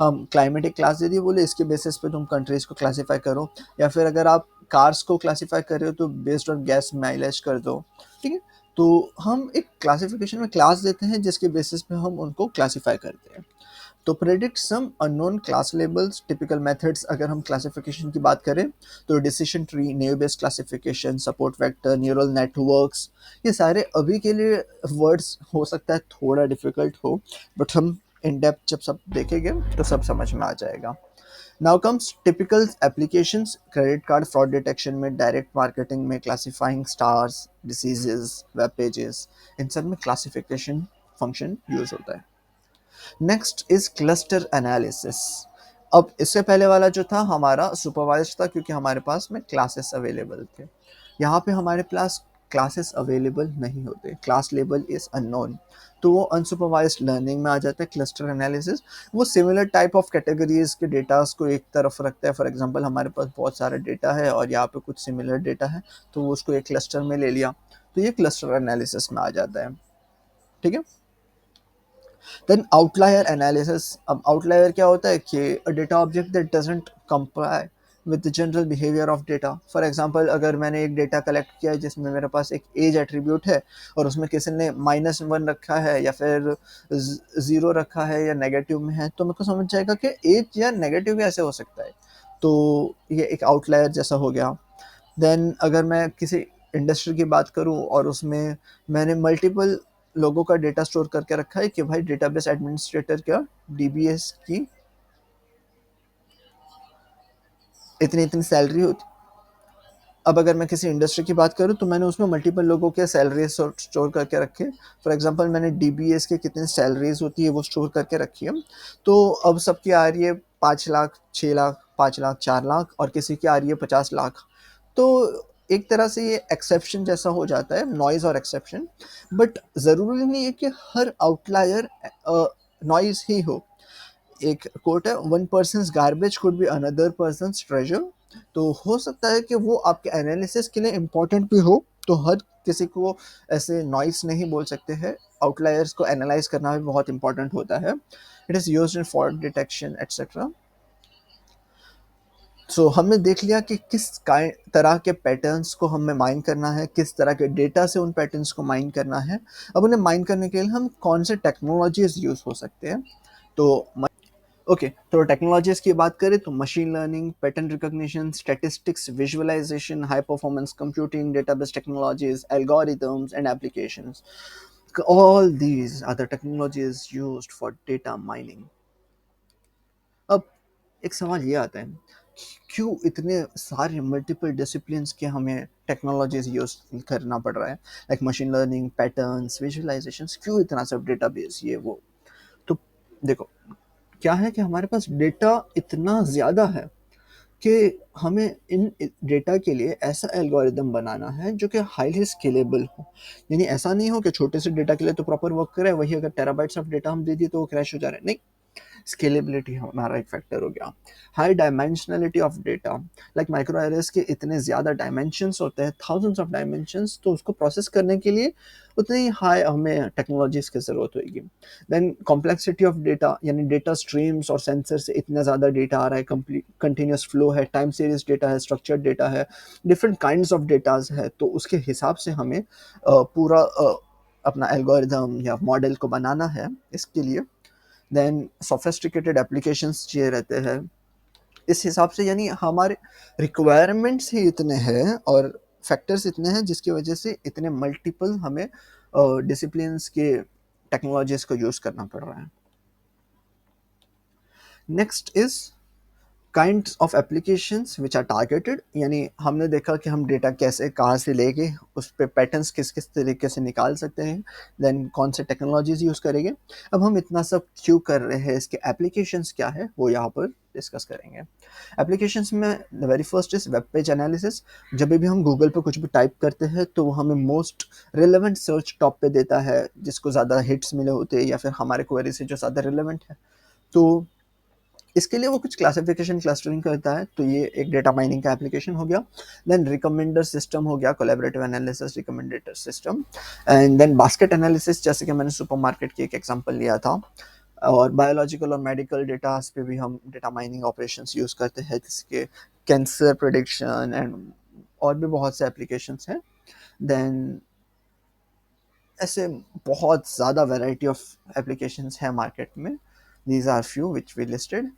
हम क्लाइमेट एक क्लास दे दी, बोले इसके बेसिस पे तुम कंट्रीज़ को क्लासीफाई करो, या फिर अगर आप कार्स को क्लासीफाई कर रहे हो तो बेस्ड ऑन गैस माइलेज कर दो, ठीक है। तो हम एक क्लासिफिकेशन में क्लास देते हैं जिसके बेसिस पे हम उनको क्लासीफाई करते हैं। तो predict some unknown class labels, typical methods अगर हम क्लासिफिकेशन की बात करें तो decision tree, naive based classification, support vector, neural networks, ये सारे अभी के लिए वर्ड्स हो सकता है थोड़ा डिफिकल्ट हो, बट हम इन डेप्थ जब सब देखेंगे तो सब समझ में आ जाएगा। Now comes typical applications, credit card fraud detection में, डायरेक्ट मार्केटिंग में, classifying stars, diseases, web pages, इन सब में क्लासिफिकेशन फंक्शन यूज होता है। Next is cluster analysis. अब इससे पहले वाला जो था हमारा सुपरवाइज्ड था क्योंकि हमारे पास में क्लासेस अवेलेबल थे। यहाँ पे हमारे पास क्लासेस अवेलेबल नहीं होते, क्लास लेबल इज अननोन, तो वो अनसुपरवाइज्ड लर्निंग में आ जाता है। क्लस्टर एनालिसिस वो सिमिलर टाइप ऑफ कैटेगरीज के डेटास को एक तरफ रखता है। फॉर एग्जांपल हमारे पास बहुत सारा डेटा है और यहाँ पे कुछ सिमिलर डेटा है, तो वो उसको एक क्लस्टर में ले लिया, तो ये क्लस्टर एनालिसिस में आ जाता है, ठीक है। Then outlier analysis. अब आउटलायर क्या होता है कि a data object that doesn't comply with the general behaviour of data. For example अगर मैंने एक डेटा कलेक्ट किया है जिसमें मेरे पास एक एज एट्रीब्यूट है और उसमें किसी ने -1 रखा है या फिर 0 रखा है या नेगेटिव में है, तो मेरे को समझ जाएगा कि एज या नेगेटिव कैसे हो सकता है, तो ये एक आउटलायर जैसा हो गया। देन अगर मैं किसी इंडस्ट्री की बात करूं और उसमें मैंने मल्टीपल लोगों का डेटा स्टोर करके रखा है कि भाई डेटाबेस एडमिनिस्ट्रेटर का डीबीएस की इतनी इतनी सैलरी होती। अब अगर मैं किसी इंडस्ट्री की बात करूं तो मैंने उसमें मल्टीपल लोगों के सैलरी स्टोर करके रखे। फॉर एग्जांपल मैंने डीबीएस के कितनी सैलरीज होती है वो स्टोर करके रखी है। तो अब सबकी आ रही है 5 लाख, 6 लाख, 5 लाख, 4 लाख, और किसी की आ रही है 50 लाख। तो एक तरह से ये एक्सेप्शन जैसा हो जाता है, नॉइज और एक्सेप्शन। बट ज़रूरी नहीं है कि हर आउटलायर नॉइज ही हो। एक कोट है, one persons garbage could be another persons treasure. तो हो सकता है कि वो आपके एनालिसिस के लिए इम्पोर्टेंट भी हो, तो हर किसी को ऐसे नॉइस नहीं बोल सकते हैं। आउटलायर्स को एनालाइज करना भी बहुत इंपॉर्टेंट होता है। It is used in fraud detection etcetera. So हमने देख लिया कि किस तरह के पैटर्न्स को हमें माइन करना है, किस तरह के डेटा से उन पैटर्न्स को माइन करना है। अब उन्हें माइन करने के लिए हम कौन से टेक्नोलॉजीज यूज़ हो सकते हैं। तो ओके, तो टेक्नोलॉजीज की बात करें तो machine learning, pattern recognition, statistics, visualisation, high performance computing, database technologies, algorithms and applications, all these are the technologies used for data mining. अब एक सवाल ये आता है क्यों इतने सारे मल्टीपल डिसिप्लिन्स के हमें टेक्नोलॉजीज यूज करना पड़ रहा है, like machine learning, patterns, visualisations, क्यों इतना सब डेटाबेस ये वो। तो देखो, क्या है कि हमारे पास डेटा इतना ज़्यादा है कि हमें इन डेटा के लिए ऐसा एल्गोरिदम बनाना है जो कि हाईली स्केलेबल हो। यानी ऐसा नहीं हो कि छोटे से डेटा के लिए तो प्रॉपर वर्क करे, वही अगर टेराबाइट्स ऑफ डेटा हम दे दिए तो वो क्रैश हो जा रहा है, नहीं। स्केलेबिलिटी हमारा एक फैक्टर हो गया। High dimensionality of data, like micro arrays के इतने ज़्यादा डायमेंशंस होते हैं, थाउजेंड्स ऑफ डायमेंशंस, तो उसको प्रोसेस करने के लिए उतनी ही हाई हमें टेक्नोलॉजीज की ज़रूरत होगी। देन कॉम्प्लेक्सिटी ऑफ डेटा, यानी डेटा स्ट्रीम्स और सेंसर से इतना ज़्यादा डेटा आ रहा है, कंप्लीट कंटिन्यूस फ्लो है, टाइम सीरीज डेटा है, स्ट्रक्चर्ड डेटा है, डिफरेंट काइंड्स ऑफ डेटाज है, तो उसके हिसाब से हमें पूरा अपना एल्गोरिदम या मॉडल को बनाना है इसके लिए। देन सोफिस्टिकेटेड एप्लीकेशंस चाहिए रहते हैं इस हिसाब से, यानी हमारे रिक्वायरमेंट्स ही इतने हैं और फैक्टर्स इतने हैं जिसकी वजह से इतने मल्टीपल हमें डिसिप्लिन्स के टेक्नोलॉजीज को यूज़ करना पड़ रहा है। Next is kinds of applications which are targeted, यानी हमने देखा कि हम डेटा कैसे कहाँ से लेके उस पे पैटर्न्स किस किस तरीके से निकाल सकते हैं, देन कौन से टेक्नोलॉजीज यूज़ करेंगे। अब हम इतना सब क्यों कर रहे हैं, इसके एप्लीकेशंस क्या है वो यहाँ पर डिस्कस करेंगे। एप्लीकेशंस में the very first is web page analysis. जब भी हम गूगल पे कुछ भी टाइप करते हैं तो वो हमें मोस्ट रिलेवेंट सर्च टॉप पे देता है, जिसको ज़्यादा हिट्स मिले होते हैं या फिर हमारे क्वेरी से जो ज़्यादा रिलेवेंट है, तो इसके लिए वो कुछ क्लासिफिकेशन क्लस्टरिंग करता है, तो ये एक डेटा माइनिंग का एप्लीकेशन हो गया। देन रिकमेंडर सिस्टम हो गया, collaborative analysis recommendator system. And then basket analysis, जैसे कि मैंने सुपरमार्केट की एक एग्जांपल लिया था। और बायोलॉजिकल और मेडिकल डेटा पे भी हम डेटा माइनिंग ऑपरेशंस यूज़ करते हैं, जिसके कैंसर प्रिडिक्शन एंड और भी बहुत से एप्लीकेशंस हैं। देन ऐसे बहुत ज़्यादा वैरायटी ऑफ एप्लीकेशंस हैं मार्केट में। These are few which we listed.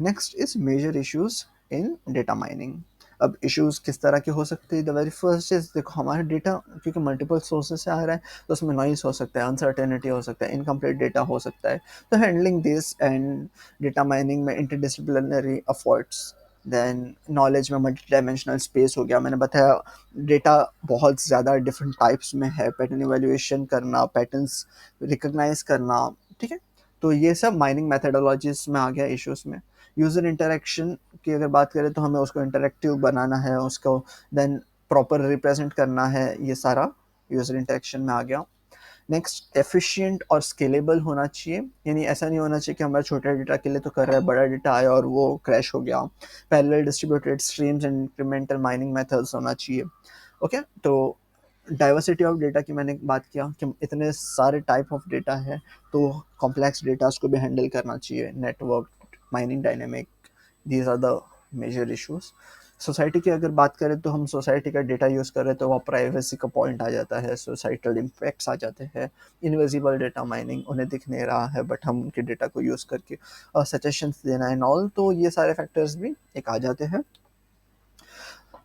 Next is major issues in data mining. अब इश्यूज किस तरह के हो सकते हैं, द वेरी फर्स्ट इज, देखो हमारा डेटा क्योंकि मल्टीपल सोर्सेज से आ रहा है तो उसमें नॉइस हो सकता है, अनसर्टेनिटी हो सकता है, इनकम्प्लीट डेटा हो सकता है। तो handling this and data mining में इंटरडिसिप्लिनरी एफर्ट्स, देन नॉलेज में मल्टी डायमेंशनल स्पेस हो गया। मैंने बताया डेटा बहुत ज़्यादा डिफरेंट टाइप्स में है, पैटर्न इवेल्युएशन करना, पैटर्न्स रिकग्नाइज करना, ठीक है। तो ये सब माइनिंग मैथडोलॉजीज में आ गया इश्यूज में। यूज़र इंटरेक्शन की अगर बात करें तो हमें उसको इंटरेक्टिव बनाना है, उसको देन प्रॉपर रिप्रेजेंट करना है, ये सारा यूज़र इंटरेक्शन में आ गया। नेक्स्ट एफिशिएंट और स्केलेबल होना चाहिए, यानी ऐसा नहीं होना चाहिए कि हमारे छोटे डेटा के लिए तो कर रहा है, बड़ा डेटा आया और वो क्रैश हो गया। Parallel distributed streams and incremental mining methods होना चाहिए। ओके, तो डाइवर्सिटी ऑफ डेटा की मैंने बात किया कि इतने सारे टाइप ऑफ डेटा है, तो कॉम्प्लेक्स डेटा को भी हैंडल करना चाहिए, network, mining dynamic, these are the major issues. Society की अगर बात करें तो हम सोसाइटी का डेटा यूज़ कर रहे हैं तो वहाँ प्राइवेसी का पॉइंट आ जाता है, सोसाइटल इम्पैक्ट्स आ जाते हैं, इनविजिबल डेटा माइनिंग, उन्हें दिख नहीं रहा है बट हम उनके डेटा को यूज़ करके सजेशंस देना एंड ऑल, तो ये सारे फैक्टर्स भी एक आ जाते हैं।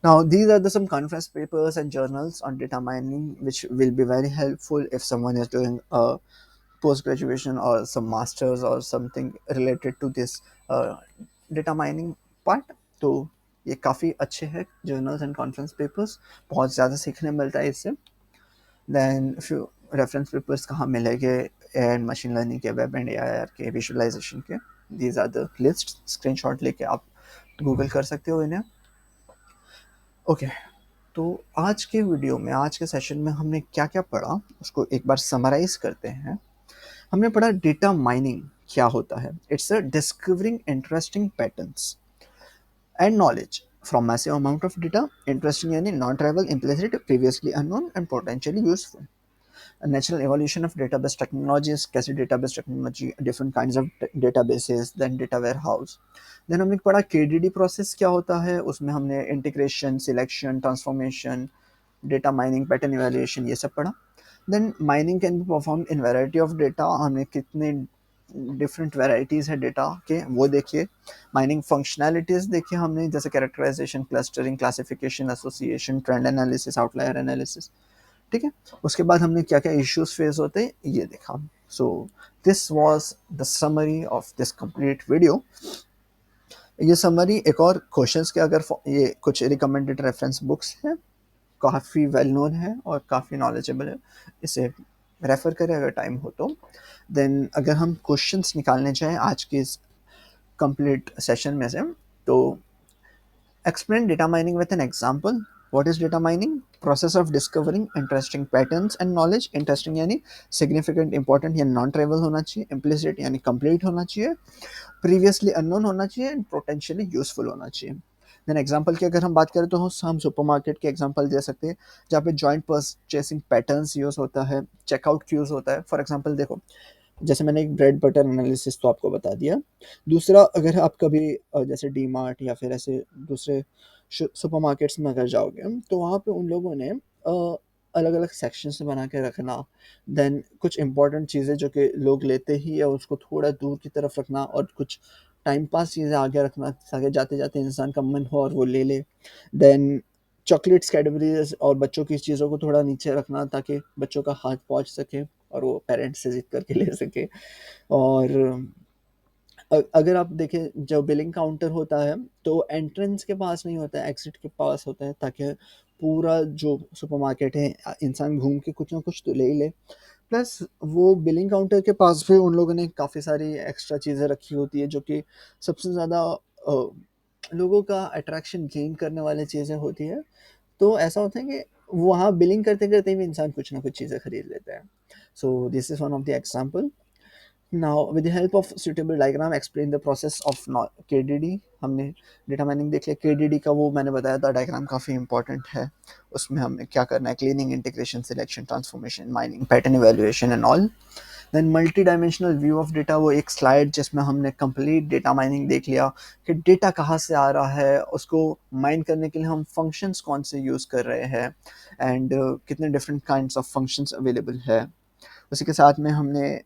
Now, these are some conference papers and journals on data mining, which will be very helpful if someone is doing a post graduation or some masters or something related to this data mining part. तो ये काफ़ी अच्छे हैं journals and conference papers, बहुत ज़्यादा सीखने मिलता है इससे। दैन फ्यू रेफरेंस पेपर्स कहाँ मिलेंगे, एंड मशीन लर्निंग के, वेब एंड एआईआर के, विजुअलाइजेशन के, these are the list. Screenshot लेके आप गूगल कर सकते हो इन्हें। ओके, तो आज के वीडियो में, आज के सेशन में हमने क्या क्या पढ़ा उसको एक बार समराइज करते हैं। हमने पढ़ा डेटा माइनिंग क्या होता है। It's a discovering interesting patterns and knowledge from massive amount of data. Interesting यानी non trivial, implicit, previously unknown and potentially useful. Natural evolution of database technologies, कैसे database technology, different kinds of databases, then data warehouse. Then हमने पढ़ा KDD process क्या होता है, उसमें हमने integration, selection, transformation, data mining, pattern evaluation, ये सब पढ़ा। Then mining can be perform in variety of data, हमने कितने डिफरेंट वैरायटीज़ है डेटा के वो देखिए। माइनिंग फंक्शनैलिटीज़ देखिए हमने, जैसे characterization, clustering, classification, association, trend analysis, outlier analysis, ठीक है। उसके बाद हमने क्या क्या इश्यूज फेस होते हैं ये देखा। So this was the summary of this complete video. ये समरी एक और क्वेश्चंस के अगर ये कुछ रिकमेंडेड रेफरेंस बुक्स हैं, काफ़ी वेल नोन है और काफ़ी नॉलेजेबल है, इसे रेफ़र करें अगर टाइम हो तो। देन अगर हम क्वेश्चंस निकालने जाएँ आज के इस कंप्लीट सेशन में से, तो explain data mining with an example. What is data mining? Process of discovering interesting patterns and knowledge. Interesting यानी significant, important या non-trivial होना चाहिए. Implicit यानी complete होना चाहिए. Previously unknown होना चाहिए and potentially useful होना चाहिए. देन एग्जाम्पल की अगर हम बात करें तो हम सुपरमार्केट के एग्जाम्पल दे सकते हैं जहाँ पे जॉइंट परचेसिंग पैटर्न्स यूज होता है, चेकआउट क्यूज होता है. फॉर एग्जाम्पल देखो, जैसे मैंने एक ब्रेड बटर एनालिसिस तो आपको बता दिया. दूसरा, अगर आप कभी जैसे डी मार्ट या फिर ऐसे दूसरे सुपरमार्केट्स में अगर जाओगे तो वहाँ पे उन लोगों ने अलग अलग सेक्शंस बना के रखना. देन कुछ इंपॉर्टेंट चीज़ें जो कि लोग लेते ही है उसको थोड़ा दूर की तरफ रखना, और कुछ टाइम पास चीज़ें आगे रखना ताकि जाते जाते इंसान का मन हो और वो ले ले. देन चॉकलेट्स, कैडबरीज और बच्चों की चीज़ों को थोड़ा नीचे रखना ताकि बच्चों का हाथ पहुंच सके और वो पेरेंट्स से जिद करके ले सके. और अगर आप देखें जो बिलिंग काउंटर होता है तो एंट्रेंस के पास नहीं होता है, एग्जिट के पास होता है ताकि पूरा जो सुपरमार्केट है इंसान घूम के कुछ ना कुछ तो ले ही ले. प्लस वो बिलिंग काउंटर के पास भी उन लोगों ने काफ़ी सारी एक्स्ट्रा चीज़ें रखी होती है जो कि सबसे ज़्यादा लोगों का अट्रैक्शन गेन करने वाली चीज़ें होती है. तो ऐसा होता है कि वहाँ बिलिंग करते करते भी इंसान कुछ ना कुछ चीज़ें खरीद लेता है. So this is one of the example. Now, with the help of suitable diagram, explain the process of KDD. हमने डेटा माइनिंग देख लिया. KDD का वो मैंने बताया था डायग्राम काफ़ी इंपॉर्टेंट है. उसमें हमें क्या करना है, cleaning, integration, selection, transformation, mining, pattern evaluation and all. Then multi dimensional view of data, वो एक स्लाइड जिसमें हमने कंप्लीट डेटा माइनिंग देख लिया कि डेटा कहाँ से आ रहा है, उसको माइन करने के लिए हम फंक्शंस कौन से यूज़ कर रहे हैं, एंड कितने different kinds of functions available है. उसी के साथ में हमने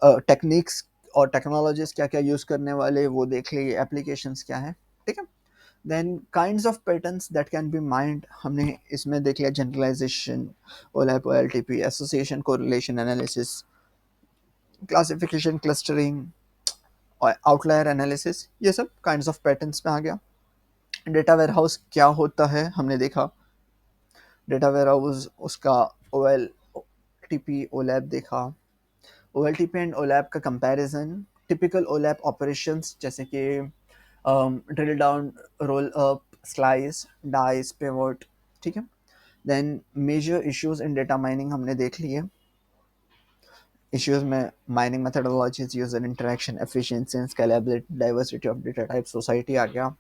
टेक्निक्स और टेक्नोलॉजीज क्या क्या यूज़ करने वाले वो देख लिए, एप्लीकेशंस क्या है. ठीक है. Then kinds of patterns that can be mined, हमने इसमें देख लिया generalization, OLAP, OLTP, association, correlation analysis, classification, clustering और आउटलायर एनालिसिस. ये सब काइंड्स ऑफ पैटर्न्स में आ गया. डेटा वेयरहाउस क्या होता है हमने देखा. डेटा वेयरहाउस उसका ओएल टीपी ओलैप देखा. OLTP एंड OLAP का कंपैरिजन, टिपिकल OLAP ऑपरेशंस जैसे कि drill down, roll up, slice, dice, pivot. ठीक है. Then major issues in data mining हमने देख लिए. इश्यूज में mining methodologies, user interaction, efficiency, scalability, diversity of data type, society आ गया.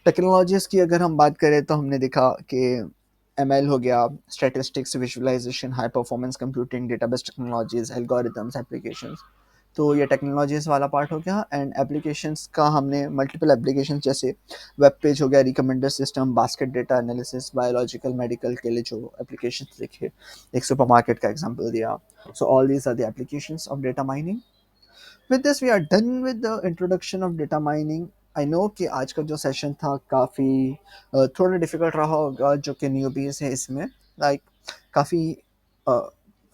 टेक्नोलॉजीज की अगर हम बात करें तो हमने देखा कि ML हो गया, statistics, visualisation, high performance computing, database technologies, algorithms, applications. तो ये टेक्नोलॉजीज वाला पार्ट हो गया. एंड एप्लीकेशंस का हमने मल्टीपल एप्लीकेशंस जैसे वेब पेज हो गया, recommender system, basket data analysis, biological, medical के लिए जो एप्लीकेशंस देखे, एक सुपरमार्केट का एग्जांपल दिया. So all these are the applications of data mining. With this, we are done with the introduction of data mining. I know कि आज का जो सेशन था काफ़ी थोड़ा डिफिकल्ट रहा होगा जो कि न्यूबीज है इसमें. लाइक काफ़ी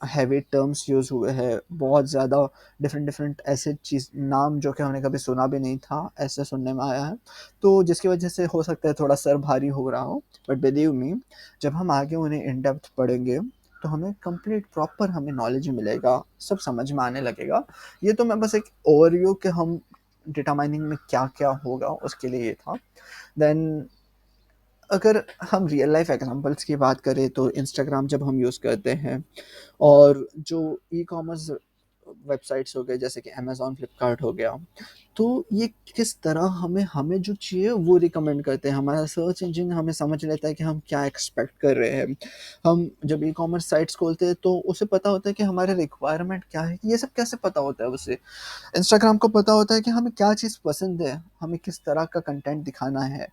हैवी टर्म्स यूज हुए हैं, बहुत ज़्यादा डिफरेंट डिफरेंट ऐसे चीज़ नाम जो कि हमने कभी सुना भी नहीं था ऐसे सुनने में आया है. तो जिसकी वजह से हो सकता है थोड़ा सर भारी हो रहा हो, बट बिलीव मी जब हम आगे उन्हें इन डेप्थ पढ़ेंगे तो हमें कंप्लीट प्रॉपर हमें नॉलेज मिलेगा, सब समझ में आने लगेगा. ये तो मैं बस एक ओवरव्यू कि हम डेटा माइनिंग में क्या क्या होगा उसके लिए ये था. देन अगर हम रियल लाइफ एग्जांपल्स की बात करें तो इंस्टाग्राम जब हम यूज़ करते हैं और जो ई कॉमर्स वेबसाइट्स हो गए जैसे कि अमेजोन, फ्लिपकार्ट हो गया, तो ये किस तरह हमें हमें जो चाहिए वो रिकमेंड करते हैं. हमारा सर्च इंजन हमें समझ लेता है कि हम क्या एक्सपेक्ट कर रहे हैं. हम जब ई कॉमर्स साइट्स खोलते हैं तो उसे पता होता है कि हमारे रिक्वायरमेंट क्या है. ये सब कैसे पता होता है उसे. इंस्टाग्राम को पता होता है कि हमें क्या चीज़ पसंद है, हमें किस तरह का कंटेंट दिखाना है.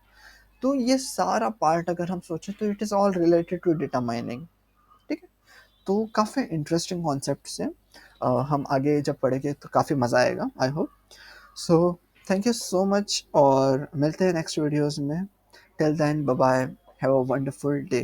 तो ये सारा पार्ट अगर हम सोचें तो it is all related to data mining. ठीक है. तो काफ़ी इंटरेस्टिंग कॉन्सेप्ट्स हैं. हम आगे जब पढ़ेंगे तो काफ़ी मज़ा आएगा, I hope. So thank you so much और मिलते हैं नेक्स्ट वीडियोज़ में. Till then bye bye, have a wonderful day.